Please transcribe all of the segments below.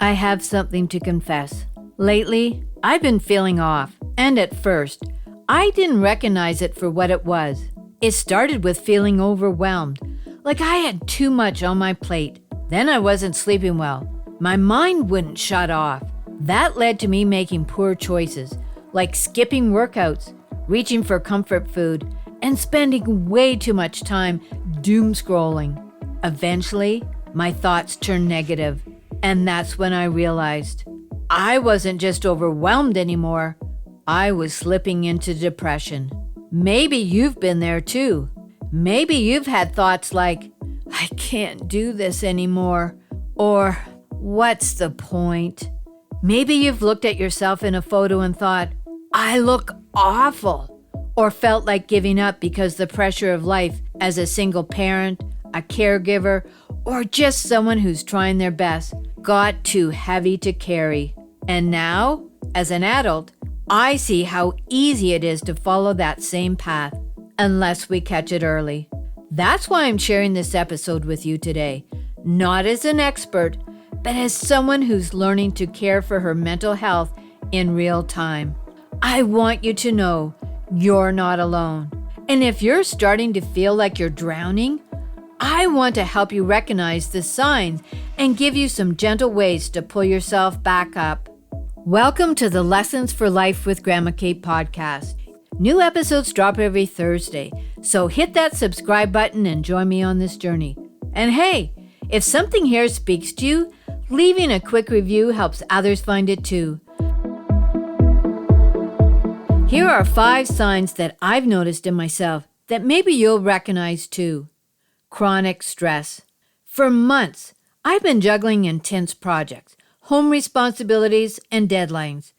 I have something to confess. Lately, I've been feeling off, and at first, I didn't recognize it for what it was. It started with feeling overwhelmed, like I had too much on my plate. Then I wasn't sleeping well. My mind wouldn't shut off. That led to me making poor choices, like skipping workouts, reaching for comfort food, and spending way too much time doom scrolling. Eventually, my thoughts turned negative, and that's when I realized I wasn't just overwhelmed anymore. I was slipping into depression. Maybe you've been there too. Maybe you've had thoughts like, I can't do this anymore, or what's the point? Maybe you've looked at yourself in a photo and thought, I look awful, or felt like giving up because the pressure of life as a single parent, a caregiver, or just someone who's trying their best got too heavy to carry. And now, as an adult, I see how easy it is to follow that same path unless we catch it early. That's why I'm sharing this episode with you today, not as an expert, but as someone who's learning to care for her mental health in real time. I want you to know you're not alone. And if you're starting to feel like you're drowning, I want to help you recognize the signs and give you some gentle ways to pull yourself back up. Welcome to the Lessons for Life with Grandma Kate podcast. New episodes drop every Thursday, so hit that subscribe button and join me on this journey. And hey, if something here speaks to you, leaving a quick review helps others find it too. Here are 5 signs that I've noticed in myself that maybe you'll recognize too. Chronic stress. For months, I've been juggling intense projects, home responsibilities, and deadlines.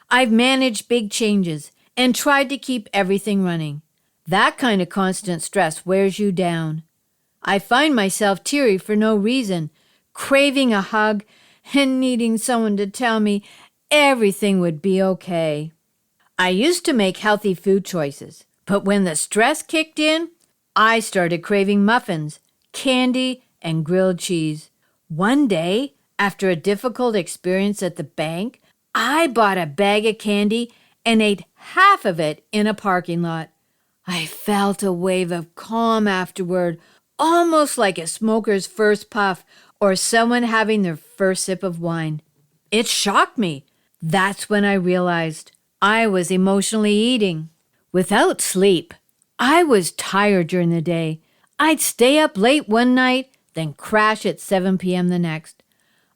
I've managed big changes and tried to keep everything running. That kind of constant stress wears you down. I find myself teary for no reason, craving a hug and needing someone to tell me everything would be okay. I used to make healthy food choices, but when the stress kicked in, I started craving muffins, candy, and grilled cheese. One day, after a difficult experience at the bank, I bought a bag of candy and ate half of it in a parking lot. I felt a wave of calm afterward, almost like a smoker's first puff or someone having their first sip of wine. It shocked me. That's when I realized I was emotionally eating. Without sleep, I was tired during the day. I'd stay up late one night, then crash at 7 p.m. the next.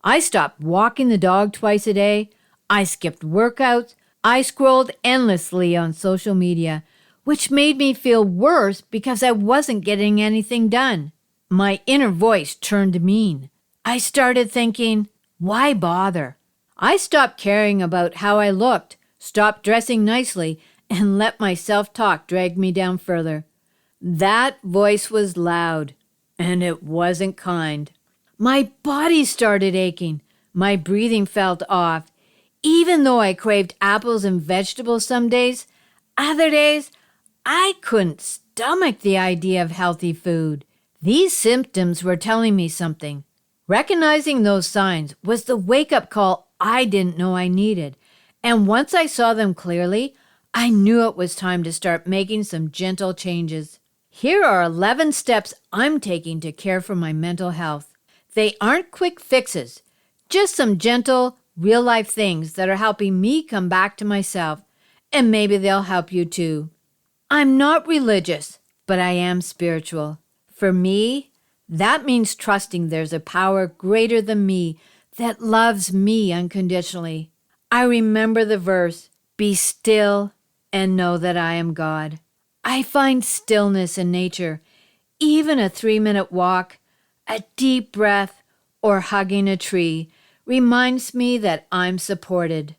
I stopped walking the dog twice a day. I skipped workouts. I scrolled endlessly on social media, which made me feel worse because I wasn't getting anything done. My inner voice turned mean. I started thinking, why bother? I stopped caring about how I looked, stopped dressing nicely, and let my self-talk drag me down further. That voice was loud, and it wasn't kind. My body started aching. My breathing felt off. Even though I craved apples and vegetables some days, other days, I couldn't stomach the idea of healthy food. These symptoms were telling me something. Recognizing those signs was the wake-up call I didn't know I needed. And once I saw them clearly, I knew it was time to start making some gentle changes. Here are 11 steps I'm taking to care for my mental health. They aren't quick fixes, just some gentle, real-life things that are helping me come back to myself, and maybe they'll help you too. I'm not religious, but I am spiritual. For me, that means trusting there's a power greater than me that loves me unconditionally. I remember the verse, "Be still and know that I am God." I find stillness in nature, even a 3-minute walk, a deep breath, or hugging a tree reminds me that I'm supported.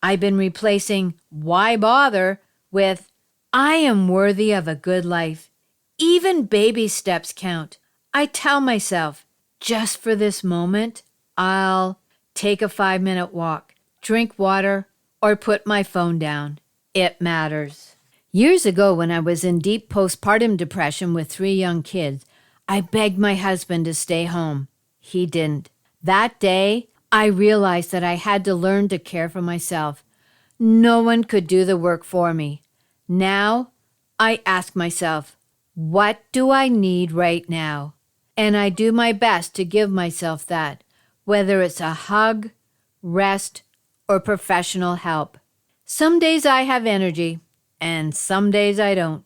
I've been replacing "why bother" with "I am worthy of a good life." Even baby steps count. I tell myself, just for this moment, I'll take a 5-minute walk, drink water, or put my phone down. It matters. Years ago, when I was in deep postpartum depression with 3 young kids, I begged my husband to stay home. He didn't. That day, I realized that I had to learn to care for myself. No one could do the work for me. Now, I ask myself, what do I need right now? And I do my best to give myself that, whether it's a hug, rest, or professional help. Some days I have energy, and some days I don't.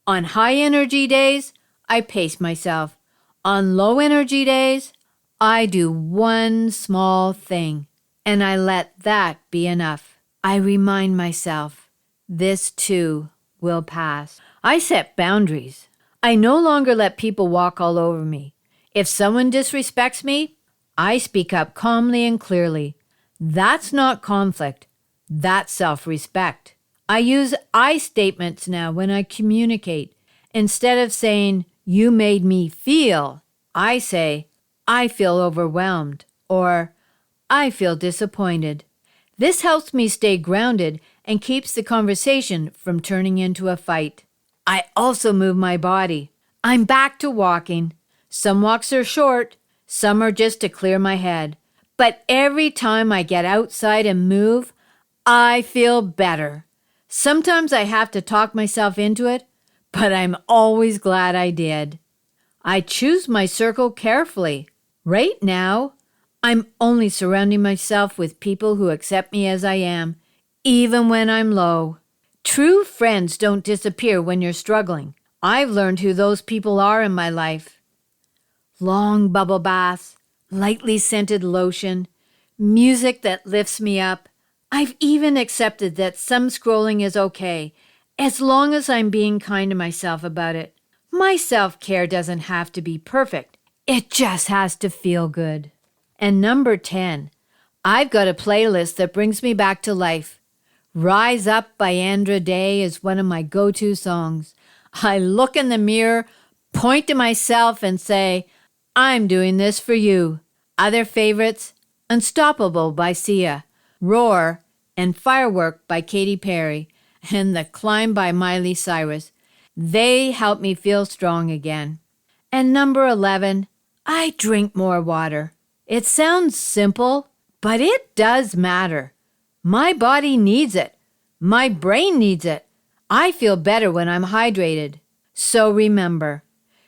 On high energy days, I pace myself. On low energy days, I do one small thing, and I let that be enough. I remind myself, this too will pass. I set boundaries. I no longer let people walk all over me. If someone disrespects me, I speak up calmly and clearly. That's not conflict. That's self-respect. I use I statements now when I communicate. Instead of saying, you made me feel, I say, I feel overwhelmed, or I feel disappointed. This helps me stay grounded and keeps the conversation from turning into a fight. I also move my body. I'm back to walking. Some walks are short, some are just to clear my head. But every time I get outside and move, I feel better. Sometimes I have to talk myself into it, but I'm always glad I did. I choose my circle carefully. Right now, I'm only surrounding myself with people who accept me as I am, even when I'm low. True friends don't disappear when you're struggling. I've learned who those people are in my life. Long bubble baths, lightly scented lotion, music that lifts me up. I've even accepted that some scrolling is okay, as long as I'm being kind to myself about it. My self-care doesn't have to be perfect. It just has to feel good. And number 10, I've got a playlist that brings me back to life. Rise Up by Andra Day is one of my go-to songs. I look in the mirror, point to myself, and say, I'm doing this for you. Other favorites, Unstoppable by Sia, Roar, and Firework by Katy Perry, and The Climb by Miley Cyrus. They help me feel strong again. And number 11, I drink more water. It sounds simple, but it does matter. My body needs it. My brain needs it. I feel better when I'm hydrated. So remember,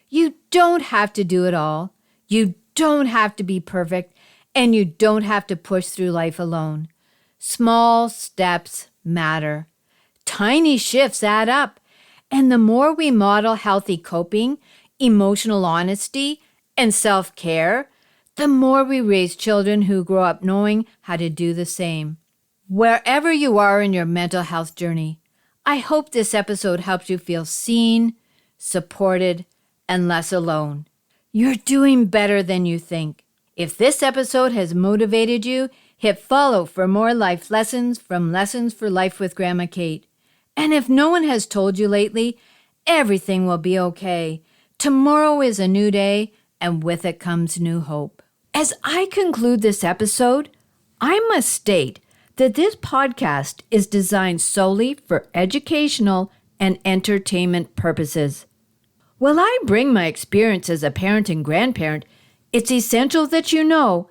you don't have to do it all. You don't have to be perfect, and you don't have to push through life alone. Small steps matter. Tiny shifts add up. And the more we model healthy coping, emotional honesty, and self-care, the more we raise children who grow up knowing how to do the same. Wherever you are in your mental health journey, I hope this episode helps you feel seen, supported, and less alone. You're doing better than you think. If this episode has motivated you, hit follow for more life lessons from Lessons for Life with Grandma Kate. And if no one has told you lately, everything will be okay. Tomorrow is a new day, and with it comes new hope. As I conclude this episode, I must state that this podcast is designed solely for educational and entertainment purposes. While I bring my experience as a parent and grandparent, it's essential that you know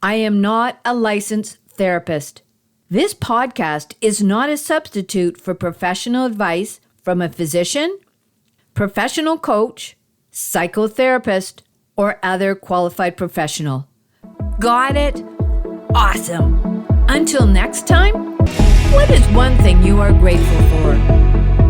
I am not a licensed therapist. This podcast is not a substitute for professional advice from a physician, professional coach, psychotherapist, or other qualified professional. Got it? Awesome. Until next time, what is one thing you are grateful for?